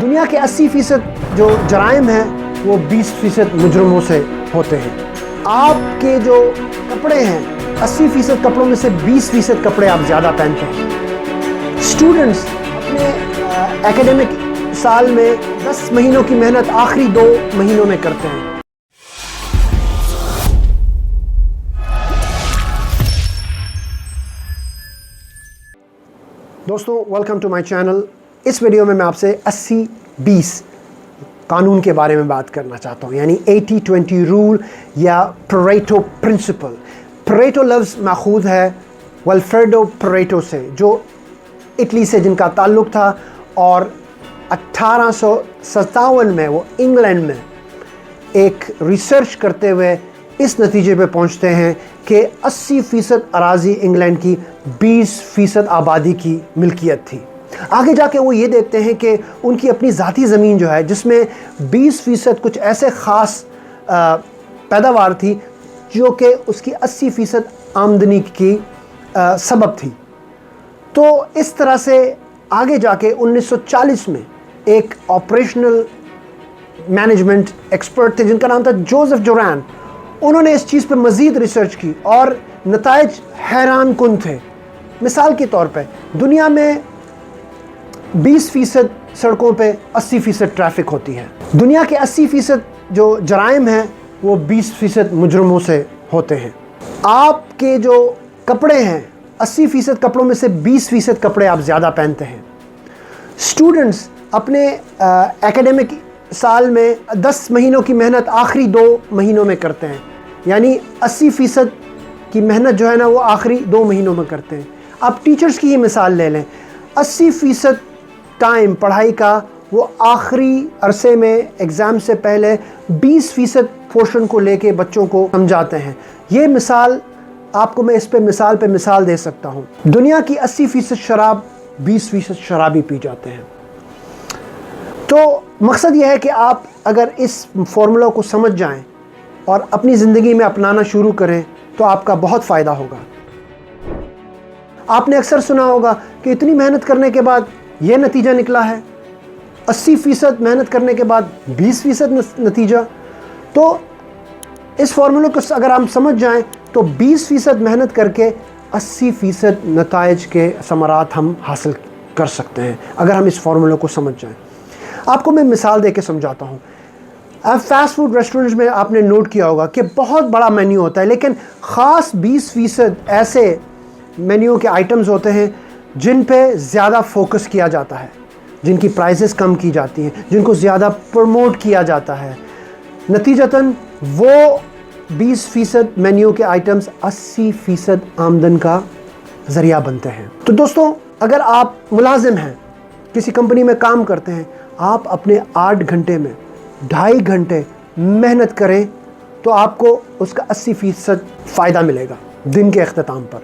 دنیا کے 80% جو جرائم ہیں وہ 20% مجرموں سے ہوتے ہیں۔ آپ کے جو کپڑے ہیں 80% کپڑوں میں سے 20% کپڑے آپ زیادہ پہنتے ہیں۔ اسٹوڈنٹس اپنے ایکیڈمک سال میں 10 مہینوں کی محنت آخری 2 مہینوں میں کرتے ہیں۔ دوستو ویلکم ٹو مائی چینل۔ اس ویڈیو میں آپ سے 80-20 قانون کے بارے میں بات کرنا چاہتا ہوں، یعنی 80-20 رول یا پریٹو پرنسپل۔ پریٹو لفظ ماخوذ ہے والفریڈو پریٹو سے، جو اٹلی سے جن کا تعلق تھا، اور 1857 میں وہ انگلینڈ میں ایک ریسرچ کرتے ہوئے اس نتیجے پہ پہنچتے ہیں کہ 80% اراضی انگلینڈ کی 20% آبادی کی ملکیت تھی۔ آگے جا کے وہ یہ دیکھتے ہیں کہ ان کی اپنی ذاتی زمین جو ہے، جس میں 20% کچھ ایسے خاص پیداوار تھی جو کہ اس کی 80% آمدنی کی سبب تھی۔ تو اس طرح سے آگے جا کے 1940 میں ایک آپریشنل مینجمنٹ ایکسپرٹ تھے جن کا نام تھا جوزف جوران۔ انہوں نے اس چیز پہ مزید ریسرچ کی اور نتائج حیران کن تھے۔ مثال کے طور پہ دنیا میں 20% سڑکوں پہ 80% ٹریفک ہوتی ہے۔ دنیا کے 80% جو جرائم ہیں وہ 20% مجرموں سے ہوتے ہیں۔ آپ کے جو کپڑے ہیں 80% کپڑوں میں سے 20% کپڑے آپ زیادہ پہنتے ہیں۔ اسٹوڈنٹس اپنے ایکیڈمک سال میں 10 مہینوں کی محنت آخری 2 مہینوں میں کرتے ہیں، یعنی 80% کی محنت جو ہے نا وہ آخری 2 مہینوں میں کرتے ہیں۔ آپ ٹیچرز کی ہی مثال لے لیں، 80% ٹائم پڑھائی کا وہ آخری عرصے میں ایگزام سے پہلے 20% پورشن کو لے کے بچوں کو سمجھاتے ہیں۔ یہ مثال آپ کو میں اس پہ مثال دے سکتا ہوں۔ دنیا کی 80% شراب 20% شرابی پی جاتے ہیں۔ تو مقصد یہ ہے کہ آپ اگر اس فارمولہ کو سمجھ جائیں اور اپنی زندگی میں اپنانا شروع کریں تو آپ کا بہت فائدہ ہوگا۔ آپ نے اکثر سنا ہوگا کہ اتنی محنت کرنے کے بعد یہ نتیجہ نکلا ہے، 80% محنت کرنے کے بعد 20% نتیجہ۔ تو اس فارمولے کو اگر ہم سمجھ جائیں تو 20% محنت کر کے 80% نتائج کے ثمرات ہم حاصل کر سکتے ہیں اگر ہم اس فارمولے کو سمجھ جائیں۔ آپ کو میں مثال دے کے سمجھاتا ہوں۔ فاسٹ فوڈ ریسٹورنٹس میں آپ نے نوٹ کیا ہوگا کہ بہت بڑا مینیو ہوتا ہے، لیکن خاص 20% ایسے مینیو کے آئٹمز ہوتے ہیں جن پہ زیادہ فوکس کیا جاتا ہے، جن کی پرائسز کم کی جاتی ہیں، جن کو زیادہ پروموٹ کیا جاتا ہے۔ نتیجتاً وہ 20% مینیو کے آئٹمز 80% آمدن کا ذریعہ بنتے ہیں۔ تو دوستوں، اگر آپ ملازم ہیں، کسی کمپنی میں کام کرتے ہیں، آپ اپنے 8 گھنٹے میں 2.5 گھنٹے محنت کریں تو آپ کو اس کا 80% فائدہ ملے گا دن کے اختتام پر۔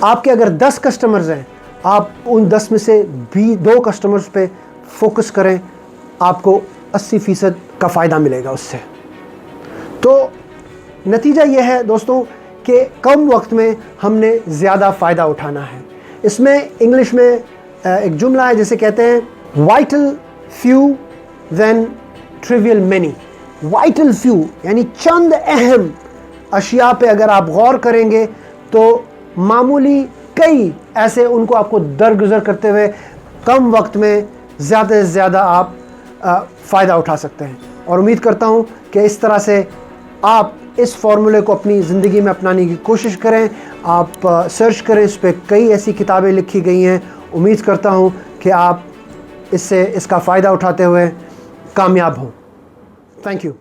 آپ کے اگر 10 کسٹمرز ہیں، آپ ان 10 میں سے 2 کسٹمرز پہ فوکس کریں، آپ کو 80% کا فائدہ ملے گا اس سے۔ تو نتیجہ یہ ہے دوستوں کہ کم وقت میں ہم نے زیادہ فائدہ اٹھانا ہے۔ اس میں انگلش میں ایک جملہ ہے جسے کہتے ہیں وائٹل فیو دین ٹریویل مینی۔ وائٹل فیو یعنی چند اہم اشیاء پہ اگر آپ غور کریں گے تو معمولی کئی ایسے ان کو آپ کو درگزر کرتے ہوئے کم وقت میں زیادہ سے زیادہ آپ فائدہ اٹھا سکتے ہیں۔ اور امید کرتا ہوں کہ اس طرح سے آپ اس فارمولے کو اپنی زندگی میں اپنانے کی کوشش کریں۔ آپ سرچ کریں، اس پہ کئی ایسی کتابیں لکھی گئی ہیں۔ امید کرتا ہوں کہ آپ اس کا فائدہ اٹھاتے ہوئے کامیاب ہوں۔ Thank you.